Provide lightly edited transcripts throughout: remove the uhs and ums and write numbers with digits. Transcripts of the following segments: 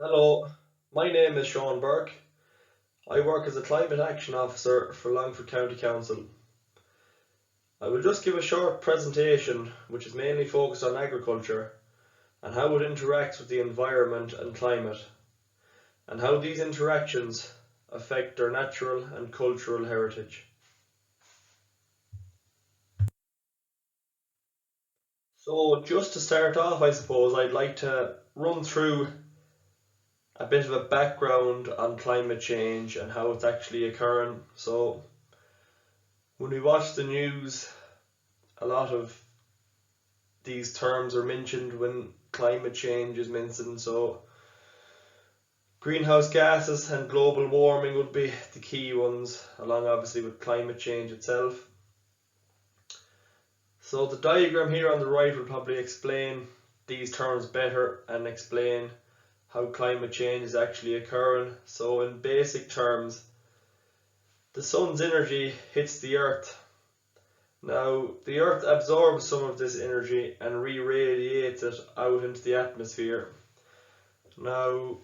Hello, my name is Sean Burke. I work as a Climate Action Officer for Longford County Council. I will just give a short presentation which is mainly focused on agriculture and how it interacts with the environment and climate, and how these interactions affect our natural and cultural heritage. So just to start off, I suppose I'd like to run through a bit of a background on climate change and how it's actually occurring. So when we watch the news, a lot of these terms are mentioned when climate change is mentioned. So greenhouse gases and global warming would be the key ones, along obviously with climate change itself. So the diagram here on the right will probably explain these terms better and explain how climate change is actually occurring. So in basic terms, the sun's energy hits the earth. Now, the earth absorbs some of this energy and re-radiates it out into the atmosphere. Now,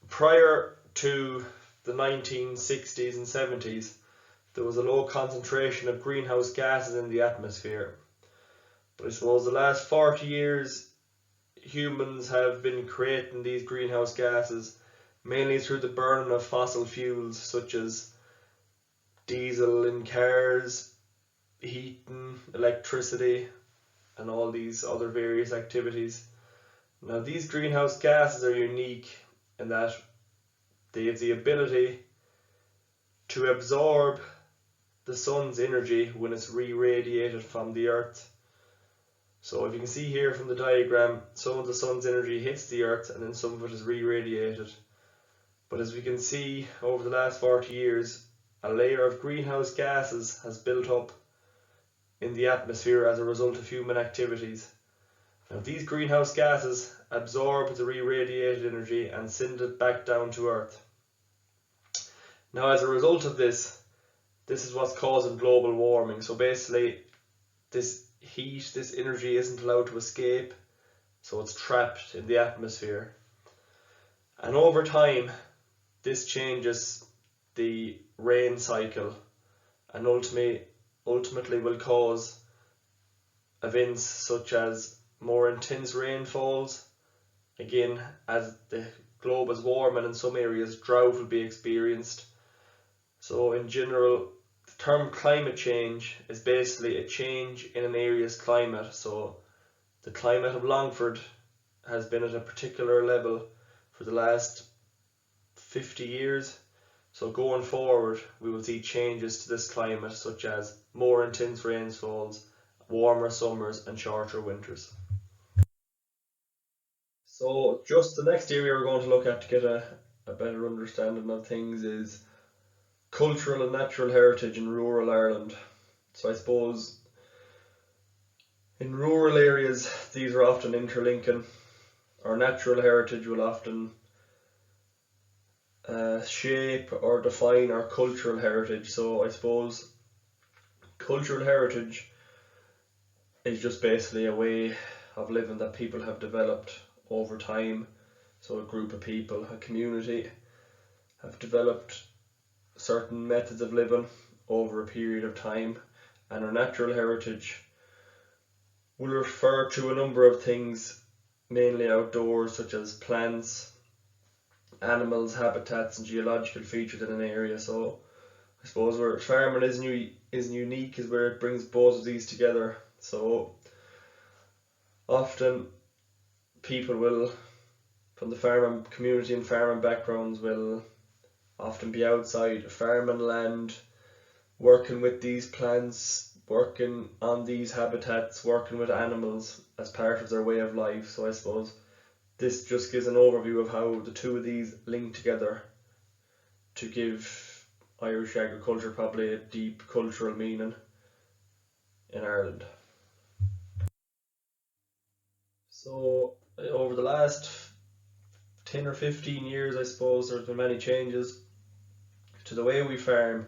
prior to the 1960s and 70s, there was a low concentration of greenhouse gases in the atmosphere. But I suppose the last 40 years, humans have been creating these greenhouse gases mainly through the burning of fossil fuels such as diesel in cars, heating, electricity, and all these other various activities. Now, these greenhouse gases are unique in that they have the ability to absorb the sun's energy when it's re-radiated from the earth. So if you can see here from the diagram, some of the sun's energy hits the earth and then some of it is re-radiated. But as we can see, over the last 40 years, a layer of greenhouse gases has built up in the atmosphere as a result of human activities. Now, these greenhouse gases absorb the re-radiated energy and send it back down to Earth. Now, as a result of this is what's causing global warming. So basically, this heat, this energy isn't allowed to escape, so it's trapped in the atmosphere. And over time, this changes the rain cycle and ultimately will cause events such as more intense rainfalls. Again, as the globe is warming in some areas, drought will be experienced. So in general, the term climate change is basically a change in an area's climate. So the climate of Longford has been at a particular level for the last 50 years. So going forward, we will see changes to this climate, such as more intense rainfalls, warmer summers and shorter winters. So just the next area we're going to look at to get a better understanding of things is cultural and natural heritage in rural Ireland. So I suppose in rural areas, these are often interlinking. Our natural heritage will often shape or define our cultural heritage. So I suppose cultural heritage is just basically a way of living that people have developed over time. So a group of people, a community, have developed certain methods of living over a period of time, and our natural heritage will refer to a number of things, mainly outdoors, such as plants, animals, habitats and geological features in an area. So I suppose where farming is unique is where it brings both of these together. So often people will, from the farming community and farming backgrounds, will often be outside farming land, working with these plants, working on these habitats, working with animals as part of their way of life. So I suppose this just gives an overview of how the two of these link together to give Irish agriculture probably a deep cultural meaning in Ireland. So over the last 10 or 15 years, I suppose there's been many changes to the way we farm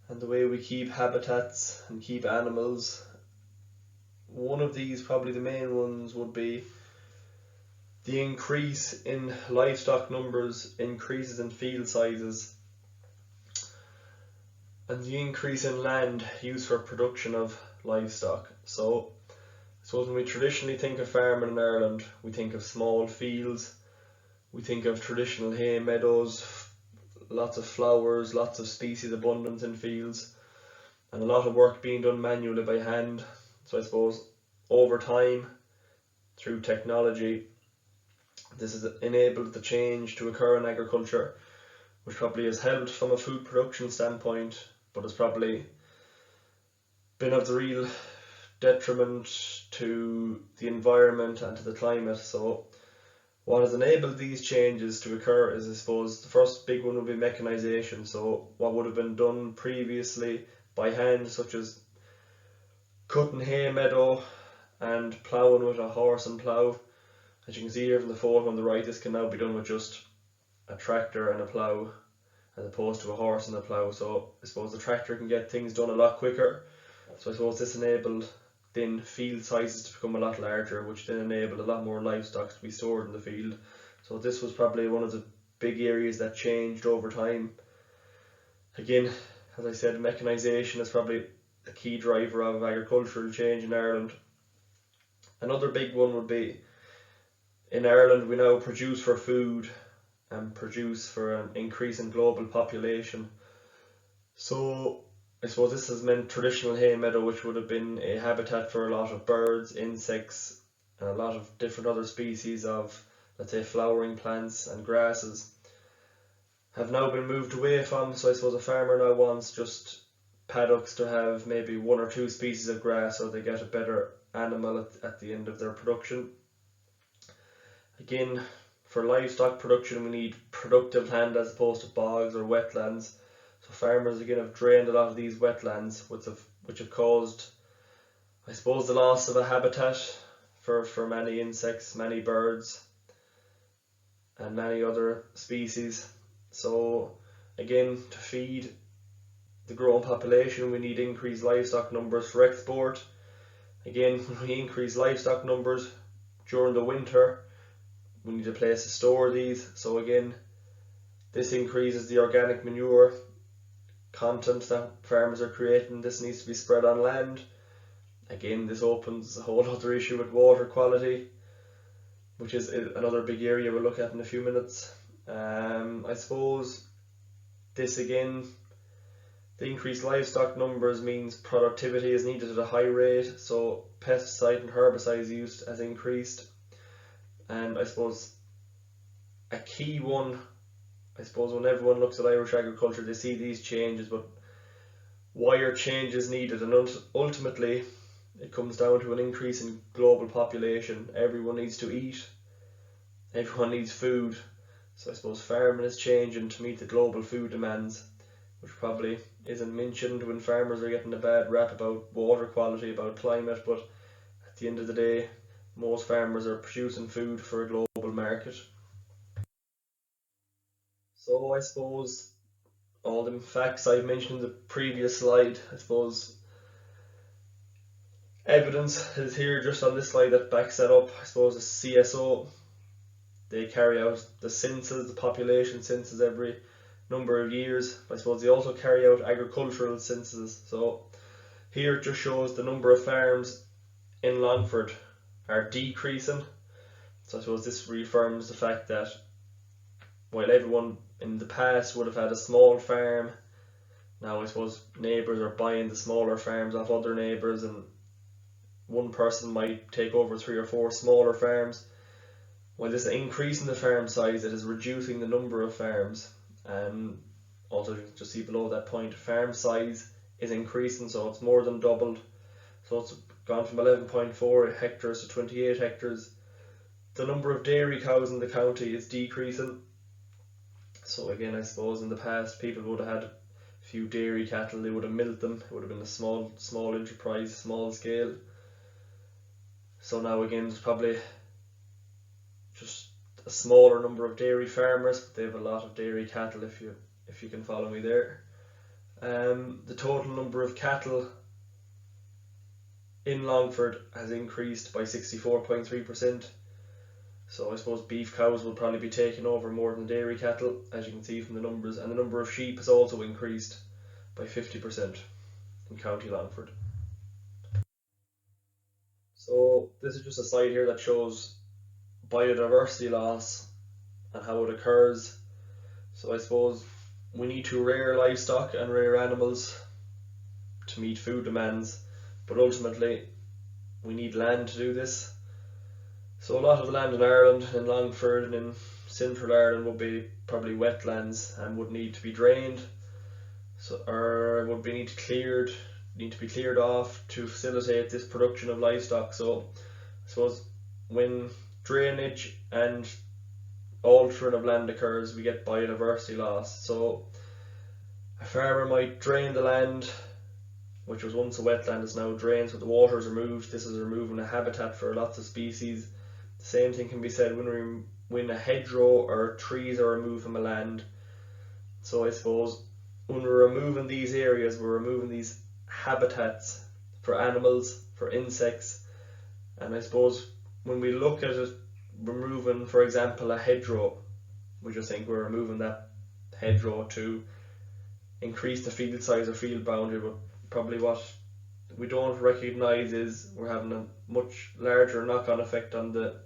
and the way we keep habitats and keep animals. One of these, probably the main ones, would be The increase in livestock numbers, increases in field sizes, and the increase in land used for production of livestock. So when we traditionally think of farming in Ireland, we think of small fields, we think of traditional hay meadows, lots of flowers, lots of species abundance in fields, and a lot of work being done manually by hand. So I suppose over time, through technology, this has enabled the change to occur in agriculture, which probably has helped from a food production standpoint, but has probably been of the real detriment to the environment and to the climate. So what has enabled these changes to occur is, I suppose, the first big one would be mechanisation. So what would have been done previously by hand, such as cutting hay meadow and ploughing with a horse and plough. As you can see here from the photo on the right, this can now be done with just a tractor and a plough, as opposed to a horse and a plough. So I suppose the tractor can get things done a lot quicker. So I suppose this enabled then field sizes to become a lot larger, which then enabled a lot more livestock to be stored in the field. So this was probably one of the big areas that changed over time. Again, as I said, mechanisation is probably a key driver of agricultural change in Ireland. Another big one would be, in Ireland we now produce for food and produce for an increase in global population. So I suppose this has meant traditional hay meadow, which would have been a habitat for a lot of birds, insects, and a lot of different other species of, let's say, flowering plants and grasses, have now been moved away from. So I suppose a farmer now wants just paddocks to have maybe one or two species of grass, so they get a better animal at the end of their production. Again, for livestock production we need productive land as opposed to bogs or wetlands. So farmers again have drained a lot of these wetlands, which have caused, I suppose, the loss of a habitat for many insects, many birds, and many other species. So again, to feed the growing population we need increased livestock numbers for export. Again, when we increase livestock numbers during the winter, we need a place to store these. So again, this increases the organic manure content that farmers are creating. This needs to be spread on land. Again, this opens a whole other issue with water quality, which is another big area we'll look at in a few minutes. I suppose this again, the increased livestock numbers means productivity is needed at a high rate, so pesticide and herbicide use has increased. And I suppose a key one, I suppose when everyone looks at Irish agriculture they see these changes, but why are changes needed? And ultimately it comes down to an increase in global population. Everyone needs to eat, everyone needs food. So I suppose farming is changing to meet the global food demands, which probably isn't mentioned when farmers are getting a bad rap about water quality, about climate, but at the end of the day most farmers are producing food for a global market. So I suppose all the facts I've mentioned in the previous slide, I suppose evidence is here just on this slide that backs that up. I suppose the CSO, they carry out the census, the population census every number of years. I suppose they also carry out agricultural censuses. So here it just shows the number of farms in Longford are decreasing. So I suppose this reaffirms the fact that while everyone in the past would have had a small farm, now I suppose neighbours are buying the smaller farms off other neighbours, and one person might take over 3 or 4 smaller farms. While this increase in the farm size, it is reducing the number of farms. And also just see below that point, farm size is increasing, so it's more than doubled. So it's gone from 11.4 hectares to 28 hectares. The number of dairy cows in the county is decreasing. So again, I suppose in the past people would have had a few dairy cattle, they would have milked them, it would have been a small enterprise, small scale. So now again there's probably just a smaller number of dairy farmers, but they have a lot of dairy cattle, if you can follow me there. The total number of cattle in Longford has increased by 64.3%. So I suppose beef cows will probably be taking over more than dairy cattle, as you can see from the numbers, and the number of sheep has also increased by 50% in County Longford. So this is just a slide here that shows biodiversity loss and how it occurs. So I suppose we need to rear livestock and rear animals to meet food demands, but ultimately we need land to do this. So a lot of the land in Ireland, in Longford and in central Ireland, would be probably wetlands and would need to be drained, or would be need to be cleared off to facilitate this production of livestock. So I suppose when drainage and altering of land occurs, we get biodiversity loss. So a farmer might drain the land, which was once a wetland, is now drained, so the water is removed. This is removing a habitat for lots of species. The same thing can be said when a hedgerow or trees are removed from a land. So I suppose when we're removing these areas, we're removing these habitats for animals, for insects, and I suppose when we look at it, removing, for example, a hedgerow, we just think we're removing that hedgerow to increase the field size or field boundary, but probably what we don't recognise is we're having a much larger knock-on effect on the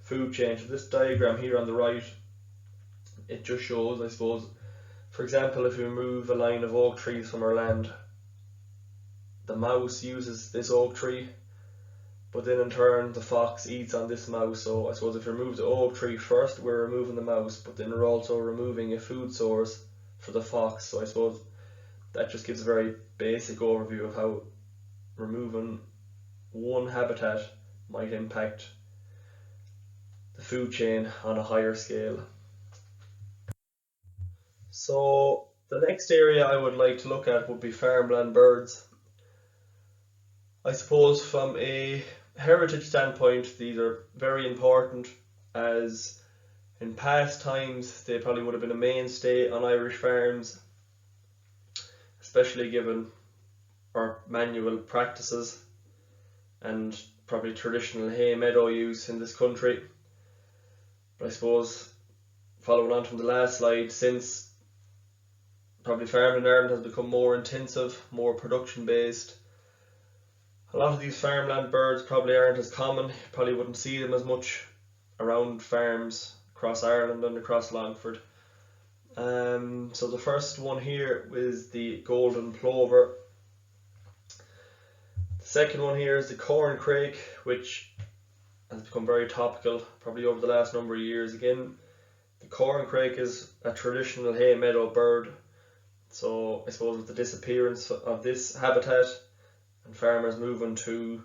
food chain. So this diagram here on the right, it just shows, I suppose, for example, if we remove a line of oak trees from our land, the mouse uses this oak tree, but then in turn the fox eats on this mouse. So I suppose if we remove the oak tree first, we're removing the mouse, but then we're also removing a food source for the fox. So I suppose that just gives a very basic overview of how removing one habitat might impact the food chain on a higher scale. So the next area I would like to look at would be farmland birds. I suppose from a heritage standpoint, these are very important, as in past times they probably would have been a mainstay on Irish farms, especially given our manual practices and probably traditional hay meadow use in this country. But I suppose, following on from the last slide, since probably farming in Ireland has become more intensive, more production based, a lot of these farmland birds probably aren't as common. You probably wouldn't see them as much around farms across Ireland and across Longford. So the first one here is the golden plover. The second one here is the corncrake, which has become very topical probably over the last number of years. Again, the corncrake is a traditional hay meadow bird. So I suppose with the disappearance of this habitat and farmers moving to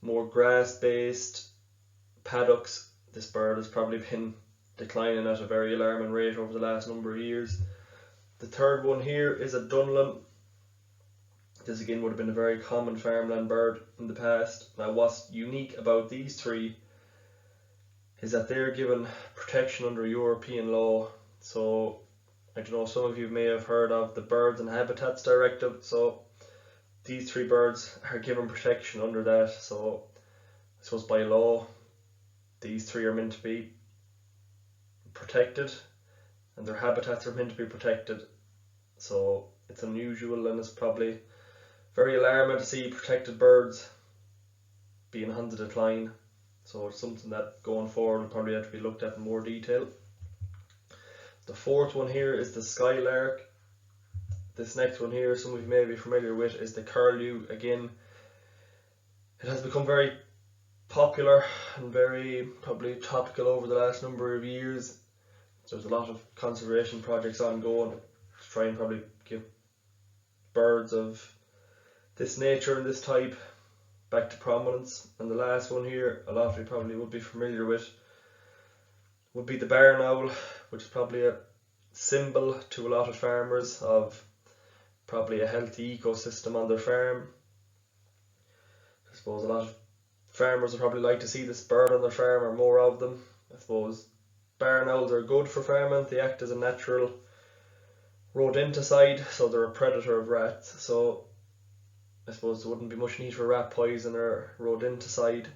more grass-based paddocks, this bird has probably been declining at a very alarming rate over the last number of years. The third one here is a dunlin. This again would have been a very common farmland bird in the past. Now what's unique about these three is that they're given protection under European law. So I don't know, some of you may have heard of the Birds and Habitats Directive. So these three birds are given protection under that. So I suppose by law these three are meant to be protected and their habitats are meant to be protected. So it's unusual and it's probably very alarming to see protected birds being on the decline. So it's something that going forward will probably have to be looked at in more detail. The fourth one here is the skylark. This next one here, some of you may be familiar with, is the curlew. Again, it has become very popular and very probably topical over the last number of years. There's a lot of conservation projects ongoing to try and probably give birds of this nature and this type back to prominence. And the last one here, a lot of you probably would be familiar with, would be the barn owl, which is probably a symbol to a lot of farmers of probably a healthy ecosystem on their farm. I suppose a lot of farmers would probably like to see this bird on their farm or more of them. I suppose barn owls are good for farming. They act as a natural rodenticide, so they're a predator of rats. So I suppose there wouldn't be much need for rat poison or rodenticide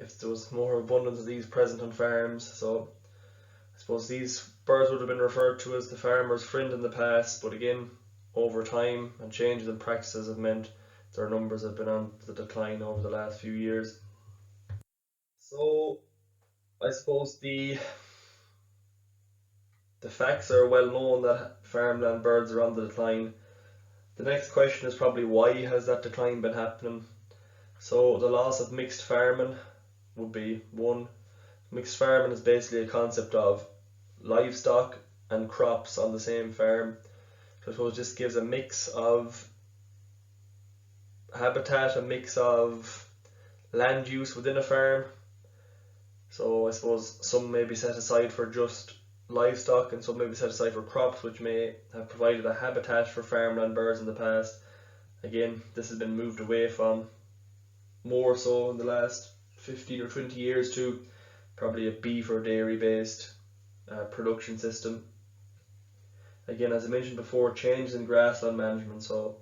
if there was more abundance of these present on farms. So I suppose these birds would have been referred to as the farmer's friend in the past, but again, over time and changes in practices have meant their numbers have been on the decline over the last few years. So I suppose the facts are well known that farmland birds are on the decline. The next question is probably, why has that decline been happening? So the loss of mixed farming would be one. Mixed farming is basically a concept of livestock and crops on the same farm. So I suppose this gives a mix of habitat, a mix of land use within a farm. So I suppose some may be set aside for just livestock and some may be set aside for crops, which may have provided a habitat for farmland birds in the past. Again, this has been moved away from, more so in the last 15 or 20 years, to probably a beef or dairy based production system. Again, as I mentioned before, changes in grassland management. So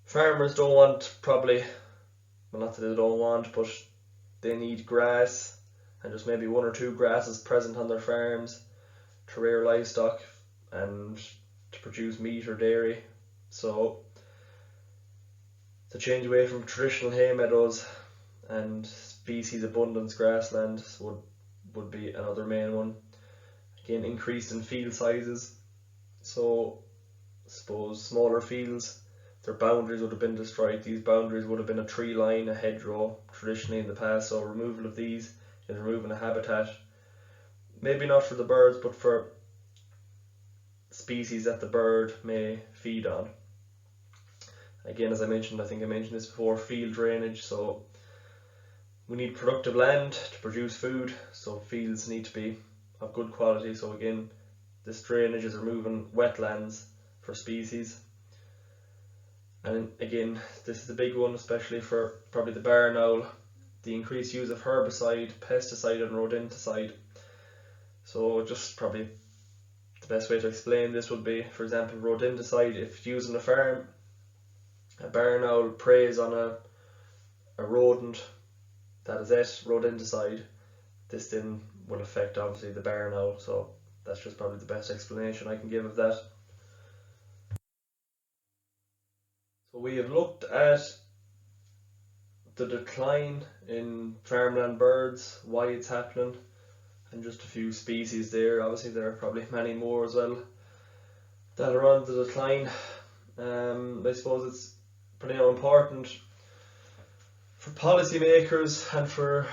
farmers don't want, probably, well, not that they don't want, but they need grass and just maybe one or two grasses present on their farms to rear livestock and to produce meat or dairy. So to change away from traditional hay meadows and species abundance grasslands would be another main one. Again, increased in field sizes. So I suppose smaller fields, their boundaries would have been destroyed. These boundaries would have been a tree line, a hedgerow traditionally in the past. So removal of these is removing a habitat, maybe not for the birds but for species that the bird may feed on. Again, as I mentioned, I think I mentioned this before, field drainage. So we need productive land to produce food, so fields need to be of good quality. So again, this drainage is removing wetlands for species. And again, this is the big one, especially for probably the barn owl, the increased use of herbicide, pesticide and rodenticide. So just probably the best way to explain this would be, for example, rodenticide. If used on a farm, a barn owl preys on a rodent that is at rodenticide, this then will affect obviously the barn owl. So that's just probably the best explanation I can give of that. So we have looked at the decline in farmland birds, why it's happening, and just a few species there. Obviously there are probably many more as well that are on the decline. I suppose it's pretty important for policymakers and for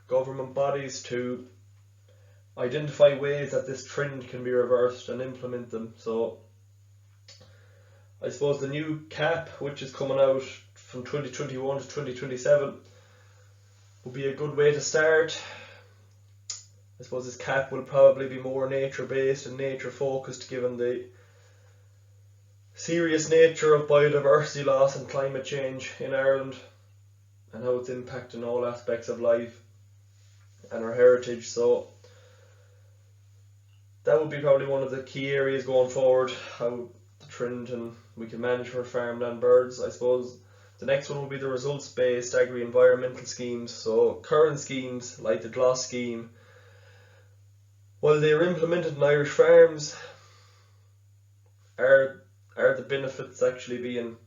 government bodies to identify ways that this trend can be reversed and implement them. So I suppose the new cap, which is coming out from 2021 to 2027, will be a good way to start. I suppose this cap will probably be more nature based and nature focused, given the serious nature of biodiversity loss and climate change in Ireland and how it's impacting all aspects of life and our heritage. So that would be probably one of the key areas going forward, how the trend and we can manage for farmland birds. I suppose the next one will be the results based agri-environmental schemes. So current schemes like the GLOS scheme, while they are implemented in Irish farms, are the benefits actually being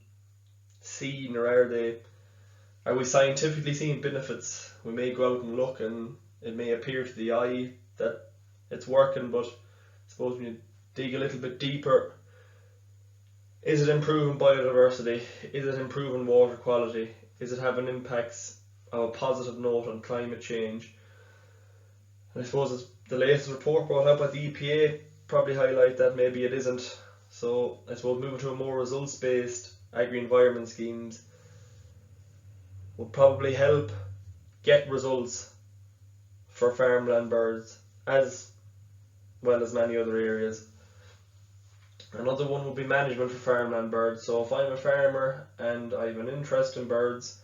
seen, or are we scientifically seeing benefits? We may go out and look and it may appear to the eye that it's working, but I suppose when you dig a little bit deeper, is it improving biodiversity? Is it improving water quality? Is it having impacts of a positive note on climate change? And I suppose it's the latest report brought out by the EPA probably highlight that maybe it isn't. So I suppose moving to a more results based agri-environment schemes will probably help get results for farmland birds as well as many other areas. Another one would be management for farmland birds. So if I'm a farmer and I have an interest in birds,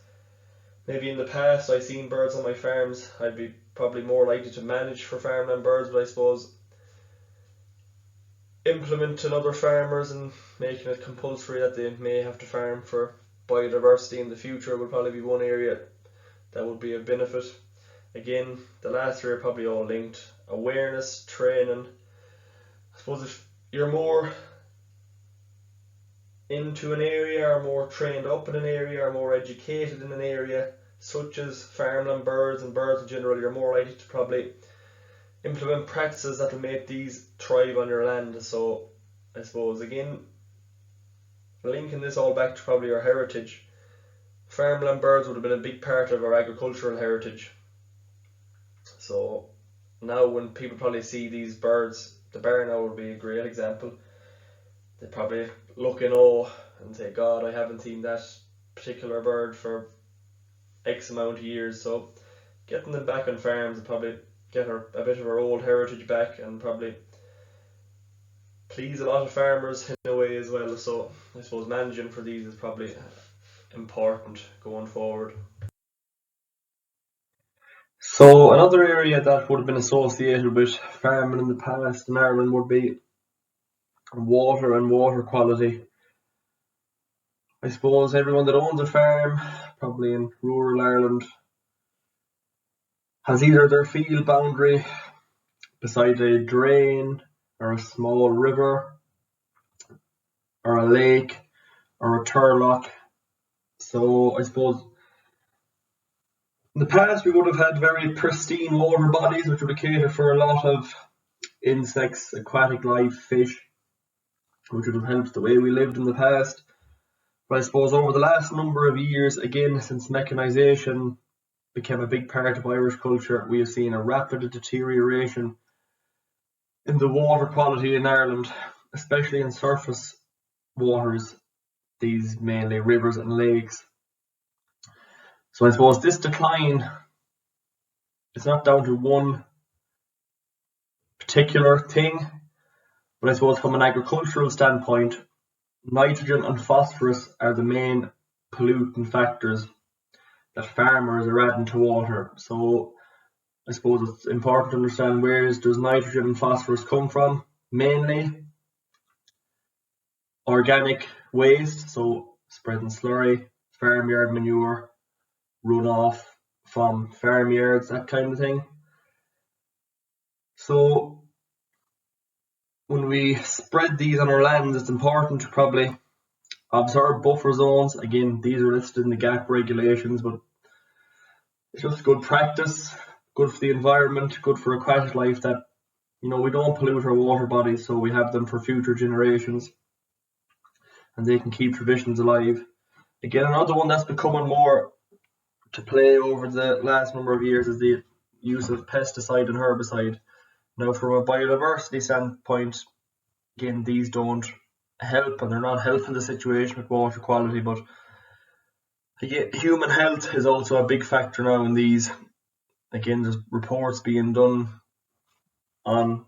maybe in the past I've seen birds on my farms, I'd be probably more likely to manage for farmland birds, but I suppose implementing other farmers and making it compulsory that they may have to farm for biodiversity in the future would probably be one area that would be a benefit. Again, the last three are probably all linked. Awareness, training. I suppose if you're more into an area, or more trained up in an area, or more educated in an area, such as farmland birds and birds in general, you're more likely to probably implement practices that will make these thrive on your land. So I suppose, again, linking this all back to probably our heritage, farmland birds would have been a big part of our agricultural heritage. So now when people probably see these birds, the barn owl would be a great example. They probably look in awe and say, God, I haven't seen that particular bird for X amount of years. So getting them back on farms would probably get a bit of our old heritage back, and probably please a lot of farmers in a way as well. So I suppose managing for these is probably important going forward. So another area that would have been associated with farming in the past in Ireland would be water and water quality. I suppose everyone that owns a farm, probably in rural Ireland, has either their field boundary beside a drain, or a small river, or a lake, or a turlock. So I suppose in the past we would have had very pristine water bodies which would have catered for a lot of insects, aquatic life, fish, which would have helped the way we lived in the past. But I suppose over the last number of years, again, since mechanisation became a big part of Irish culture, we have seen a rapid deterioration in the water quality in Ireland, especially in surface waters, these mainly rivers and lakes. So I suppose this decline is not down to one particular thing, but I suppose from an agricultural standpoint, nitrogen and phosphorus are the main pollutant factors that farmers are adding to water. So I suppose it's important to understand, where does nitrogen and phosphorus come from? Mainly organic waste, so spreading slurry, farmyard manure, runoff from farmyards, that kind of thing. So when we spread these on our lands, it's important to probably observe buffer zones. Again, these are listed in the GAP regulations, but it's just good practice, good for the environment, good for aquatic life, that we don't pollute our water bodies, so we have them for future generations and they can keep traditions alive. Again, another one that's becoming more to play over the last number of years is the use of pesticide and herbicide. Now, from a biodiversity standpoint, again, these don't help, and they're not helping the situation with water quality, but again, human health is also a big factor now in these. Again, there's reports being done on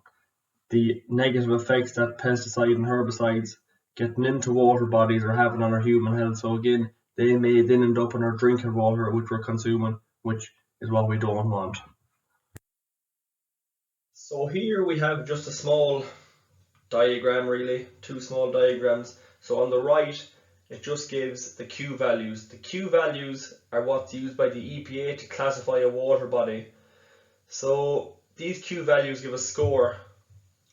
the negative effects that pesticide and herbicides getting into water bodies are having on our human health. So again, they may then end up in our drinking water, which we're consuming, which is what we don't want. So here we have just a small diagram, really, two small diagrams. So on the right, it just gives the Q values. The Q values are what's used by the EPA to classify a water body. So these Q values give a score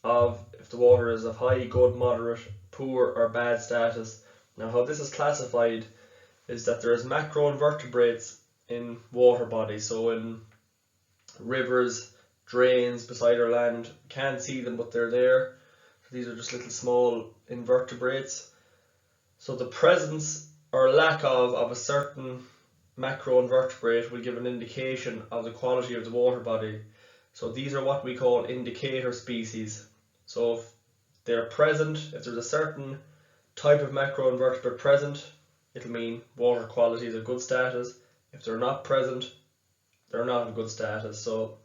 of if the water is of high, good, moderate, poor or bad status. Now, how this is classified is that there is macroinvertebrates in water bodies, so in rivers, drains beside our land. Can't see them, but they're there. So these are just little small invertebrates. So the presence or lack of a certain macroinvertebrate will give an indication of the quality of the water body. So these are what we call indicator species. So if they're present, if there's a certain type of macroinvertebrate present, it'll mean water quality is a good status. If they're not present, they're not of good status. So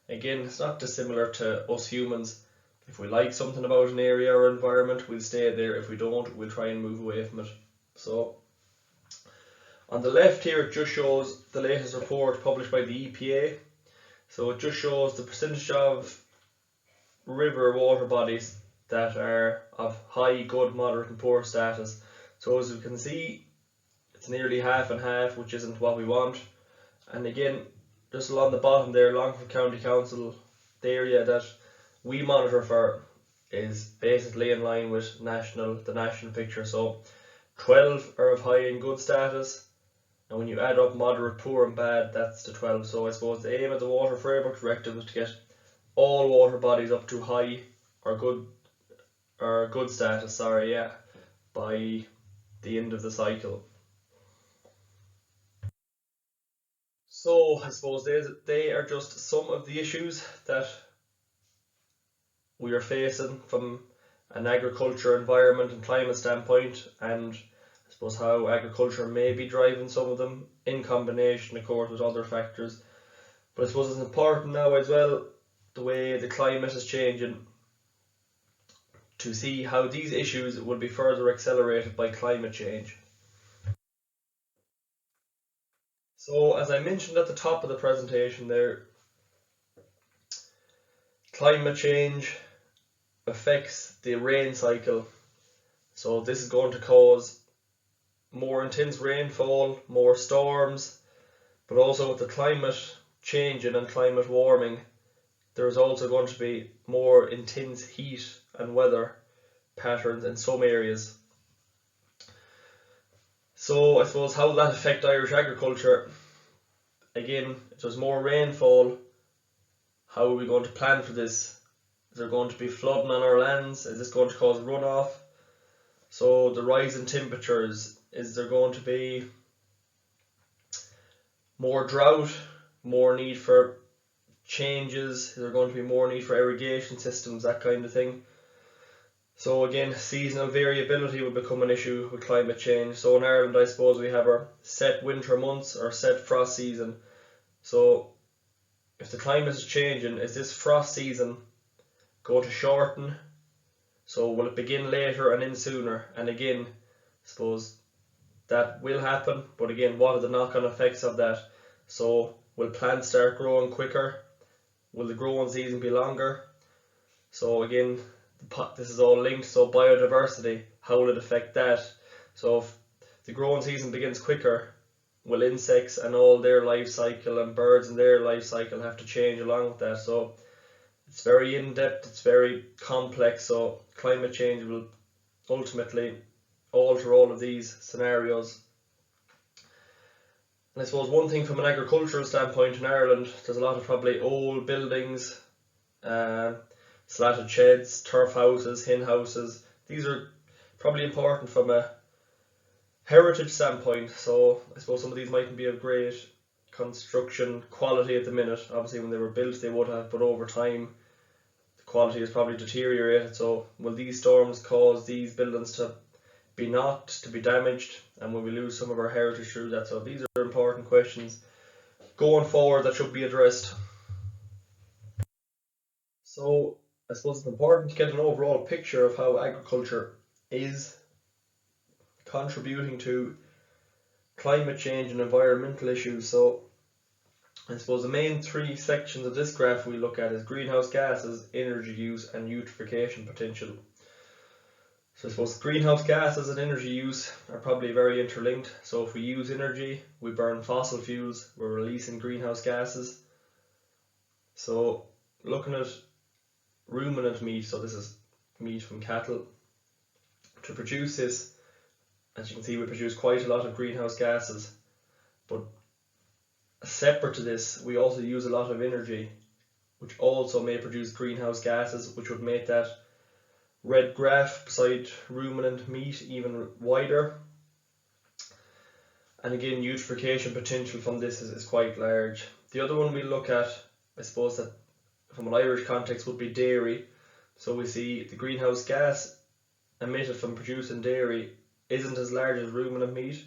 again, it's not dissimilar to us humans. If we like something about an area or environment, we'll stay there. If we don't, we'll try and move away from it. So on the left here, it just shows the latest report published by the EPA. So it just shows the percentage of river water bodies that are of high, good, moderate and poor status. So as you can see, it's nearly half and half, which isn't what we want. And again, just along the bottom there, Longford County Council, the area that we monitor for is basically in line with the national picture. So 12 are of high and good status, and when you add up moderate, poor and bad, that's the 12. So I suppose the aim of the Water Framework Directive is to get all water bodies up to high or good status, by the end of the cycle. So I suppose they are just some of the issues that we are facing from an agriculture, environment and climate standpoint, and I suppose how agriculture may be driving some of them in combination, of course, with other factors. But I suppose it's important now as well, the way the climate is changing, to see how these issues will be further accelerated by climate change. So as I mentioned at the top of the presentation there, climate change affects the rain cycle. So this is going to cause more intense rainfall, more storms, but also with the climate changing and climate warming, there's also going to be more intense heat and weather patterns in some areas. So I suppose how will that affect Irish agriculture? Again, if there's more rainfall, how are we going to plan for this? Is there going to be flooding on our lands? Is this going to cause runoff? So the rise in temperatures, is there going to be more drought, more need for changes? Is there going to be more need for irrigation systems, that kind of thing? So again, seasonal variability will become an issue with climate change. So in Ireland, I suppose we have our set winter months, or set frost season. So if the climate is changing, is this frost season going to shorten? So will it begin later and end sooner? And again, I suppose that will happen, but again, what are the knock-on effects of that? So will plants start growing quicker? Will the growing season be longer? So again, this is all linked. So biodiversity, how will it affect that? So if the growing season begins quicker, will insects and all their life cycle and birds and their life cycle have to change along with that? So it's very in-depth, it's very complex. So climate change will ultimately alter all of these scenarios. And I suppose one thing from an agricultural standpoint in Ireland, there's a lot of probably old buildings, slatted sheds, turf houses, hen houses. These are probably important from a heritage standpoint. So I suppose some of these mightn't be of great construction quality at the minute. Obviously when they were built they would have, but over time the quality has probably deteriorated. So will these storms cause these buildings to be knocked, to be damaged, and will we lose some of our heritage through that? So these are important questions going forward that should be addressed. So I suppose it's important to get an overall picture of how agriculture is contributing to climate change and environmental issues. So I suppose the main three sections of this graph we look at is greenhouse gases, energy use and eutrophication potential. So I suppose greenhouse gases and energy use are probably very interlinked. So if we use energy, we burn fossil fuels, we're releasing greenhouse gases. So looking at ruminant meat, so this is meat from cattle, to produce this, as you can see, we produce quite a lot of greenhouse gases. But separate to this, we also use a lot of energy, which also may produce greenhouse gases, which would make that red graph beside ruminant meat even wider. And again, eutrophication potential from this is quite large. The other one we look at, I suppose that from an Irish context, would be dairy. So we see the greenhouse gas emitted from producing dairy isn't as large as ruminant meat,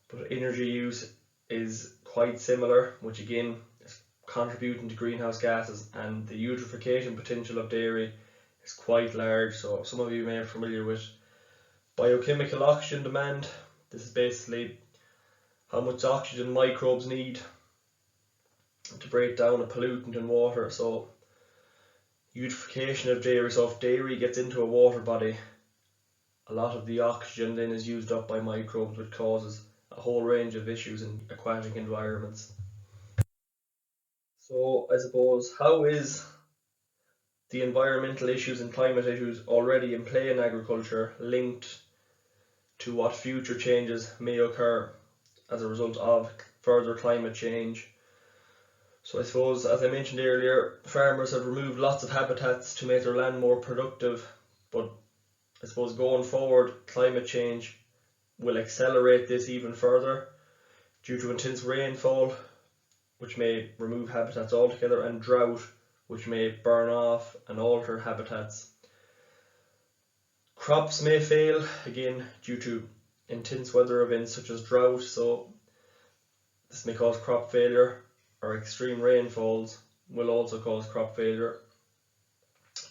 but energy use is quite similar, which again is contributing to greenhouse gases, and the eutrophication potential of dairy is quite large. So some of you may be familiar with biochemical oxygen demand. This is basically how much oxygen microbes need to break down a pollutant in water. So eutrophication of dairy, so if dairy gets into a water body, a lot of the oxygen then is used up by microbes, which causes a whole range of issues in aquatic environments. So I suppose, how is the environmental issues and climate issues already in play in agriculture linked to what future changes may occur as a result of further climate change? So I suppose, as I mentioned earlier, farmers have removed lots of habitats to make their land more productive, but I suppose going forward, climate change will accelerate this even further due to intense rainfall, which may remove habitats altogether, and drought, which may burn off and alter habitats. Crops may fail, again, due to intense weather events such as drought, so this may cause crop failure, or extreme rainfalls will also cause crop failure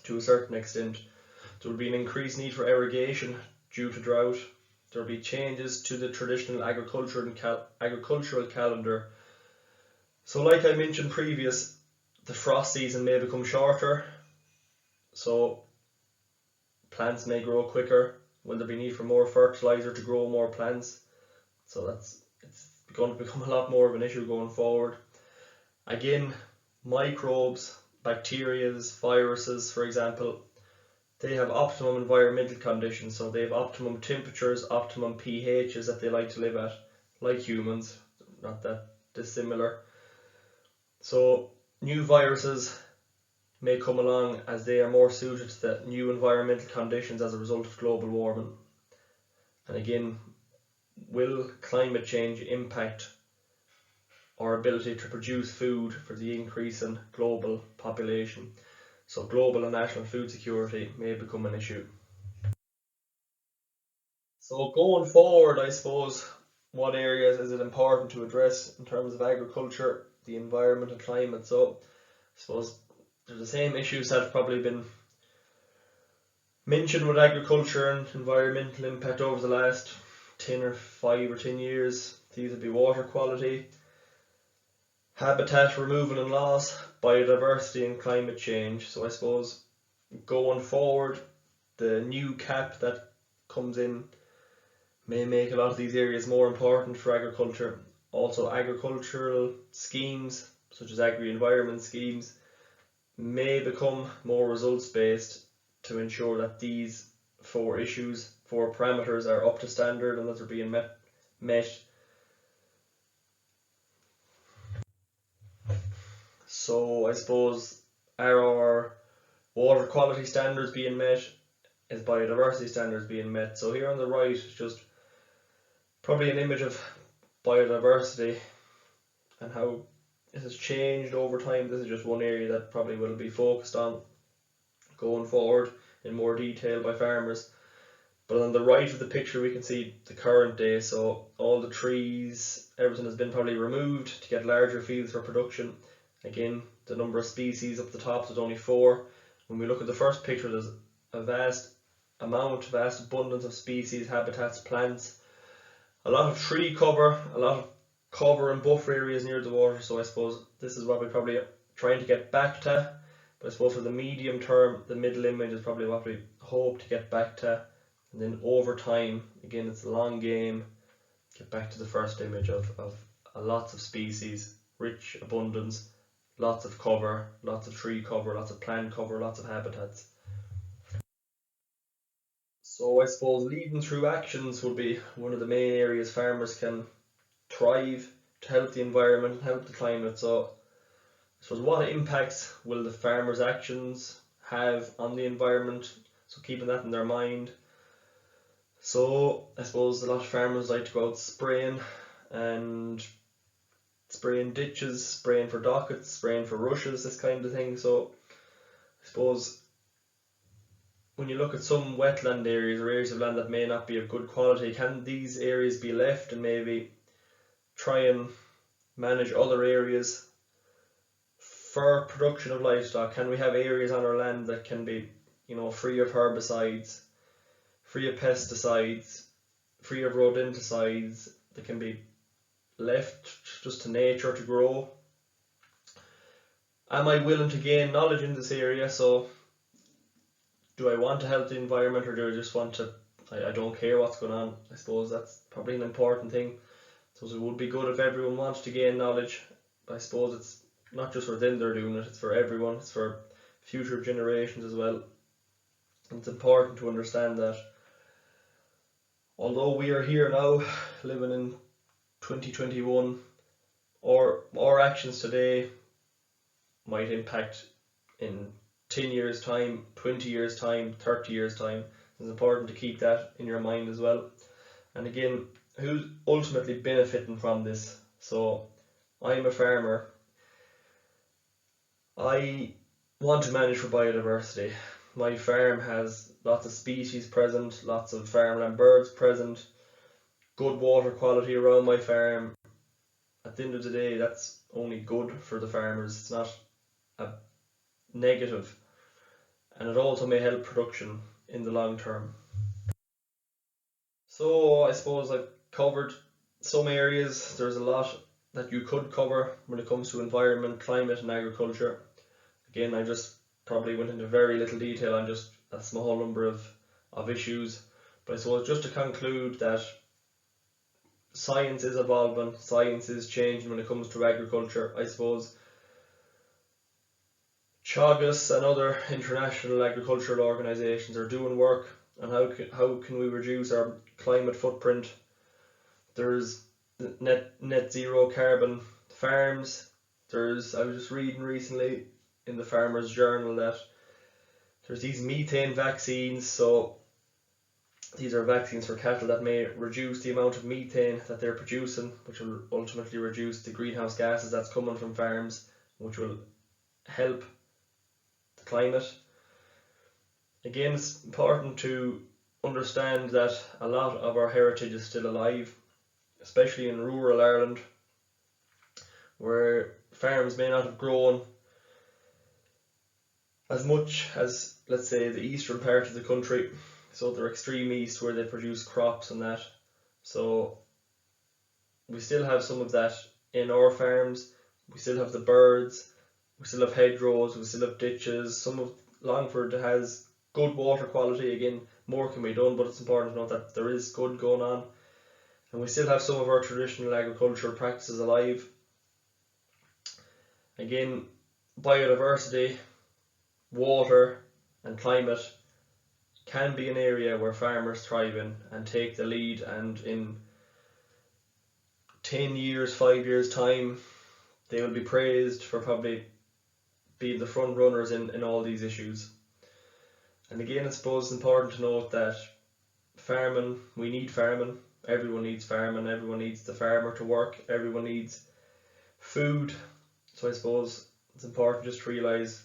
to a certain extent. There will be an increased need for irrigation due to drought. There will be changes to the traditional agricultural calendar. So like I mentioned previous, the frost season may become shorter, so plants may grow quicker. Will there be need for more fertilizer to grow more plants? So it's going to become a lot more of an issue going forward. Again, microbes, bacteria, viruses, for example, they have optimum environmental conditions, so they have optimum temperatures, optimum pHs that they like to live at, like humans, not that dissimilar. So new viruses may come along as they are more suited to the new environmental conditions as a result of global warming. And again, will climate change impact our ability to produce food for the increase in global population? So global and national food security may become an issue. So going forward, I suppose, what areas is it important to address in terms of agriculture, the environment and climate? So I suppose they're the same issues that have probably been mentioned with agriculture and environmental impact over the last 5 or 10 years. These would be water quality, habitat removal and loss, biodiversity and climate change. So I suppose going forward, the new CAP that comes in may make a lot of these areas more important for agriculture. Also, agricultural schemes such as agri-environment schemes may become more results based to ensure that these 4 parameters are up to standard and that they're being met. So I suppose, are our water quality standards being met? Is biodiversity standards being met? So here on the right is just probably an image of biodiversity and how it has changed over time. This is just one area that probably will be focused on going forward in more detail by farmers. But on the right of the picture we can see the current day, so all the trees, everything has been probably removed to get larger fields for production. Again, the number of species up the top is only 4. When we look at the first picture, there's a vast abundance of species, habitats, plants, a lot of tree cover, a lot of cover and buffer areas near the water. So I suppose this is what we're probably trying to get back to. But I suppose for the medium term, the middle image is probably what we hope to get back to. And then over time, again, it's a long game, get back to the first image of lots of species, rich abundance, lots of cover, lots of tree cover, lots of plant cover, lots of habitats. So I suppose leading through actions would be one of the main areas farmers can thrive to help the environment and help the climate. So I suppose, what impacts will the farmers' actions have on the environment? So keeping that in their mind. So I suppose a lot of farmers like to go out spraying ditches, spraying for dockets, spraying for rushes, this kind of thing. So I suppose when you look at some wetland areas or areas of land that may not be of good quality, can these areas be left and maybe try and manage other areas for production of livestock? Can we have areas on our land that can be, free of herbicides, free of pesticides, free of rodenticides, that can be left just to nature to grow? Am I willing to gain knowledge in this area? So do I want to help the environment, or do I just want to, I don't care what's going on? I suppose that's probably an important thing. So it would be good if everyone wants to gain knowledge. But I suppose it's not just for them they're doing it, it's for everyone, it's for future generations as well. And it's important to understand that although we are here now, living in 2021, our actions today might impact in 10 years time, 20 years time, 30 years time. It's important to keep that in your mind as well. And again, who's ultimately benefiting from this? So I'm a farmer. I want to manage for biodiversity. My farm has lots of species present, lots of farmland birds present, good water quality around my farm. At the end of the day, that's only good for the farmers. It's not a negative, and it also may help production in the long term. So I suppose I've covered some areas. There's a lot that you could cover when it comes to environment, climate and agriculture. Again, I just probably went into very little detail on just a small number of issues. But I suppose just to conclude that science is evolving, science is changing when it comes to agriculture. I suppose Teagasc and other international agricultural organisations are doing work on how can we reduce our climate footprint. There's net zero carbon farms. I was just reading recently in the Farmer's Journal that there's these methane vaccines. So these are vaccines for cattle that may reduce the amount of methane that they're producing, which will ultimately reduce the greenhouse gases that's coming from farms, which will help the climate. Again, it's important to understand that a lot of our heritage is still alive, especially in rural Ireland, where farms may not have grown as much as, let's say, the eastern part of the country. So they're extreme east where they produce crops and that. So we still have some of that in our farms. We still have the birds, we still have hedgerows, we still have ditches. Some of Longford has good water quality. Again, more can be done, but it's important to note that there is good going on. And we still have some of our traditional agricultural practices alive. Again, biodiversity, water and climate can be an area where farmers thrive in and take the lead, and in 10 years, 5 years time, they will be praised for probably being the front runners in all these issues. And again, I suppose it's important to note that farming, we need farming, everyone needs farming, everyone needs the farmer to work, everyone needs food. So I suppose it's important just to realise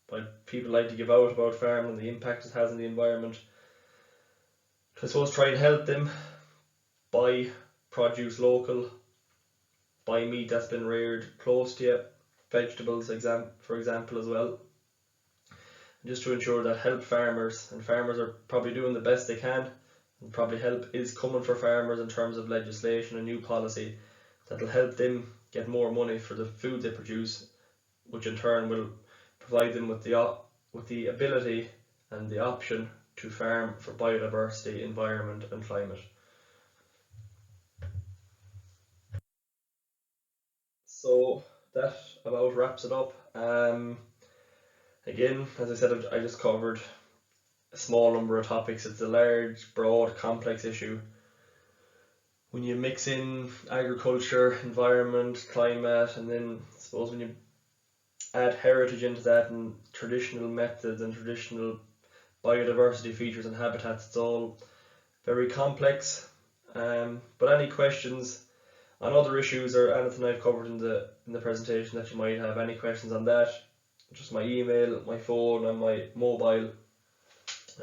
why people like to give out about farming and the impact it has on the environment. I suppose try and help them, buy produce local, buy meat that's been reared close to you, vegetables for example as well. And just to ensure that help farmers, and farmers are probably doing the best they can, and probably help is coming for farmers in terms of legislation and new policy that will help them get more money for the food they produce, which in turn will provide them with the ability and the option to farm for biodiversity, environment and climate. So that about wraps it up. Again, as I said, I just covered a small number of topics. It's a large, broad, complex issue. When you mix in agriculture, environment, climate, and then I suppose when you add heritage into that and traditional methods and traditional biodiversity features and habitats, it's all very complex. But any questions on other issues or anything I've covered in the presentation that you might have, any questions on that, just my email, my phone and my mobile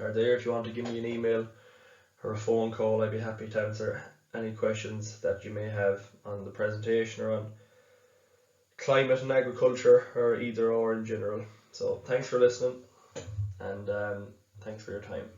are there. If you want to give me an email or a phone call, I'd be happy to answer any questions that you may have on the presentation or on climate and agriculture, or either or in general. So thanks for listening, and thanks for your time.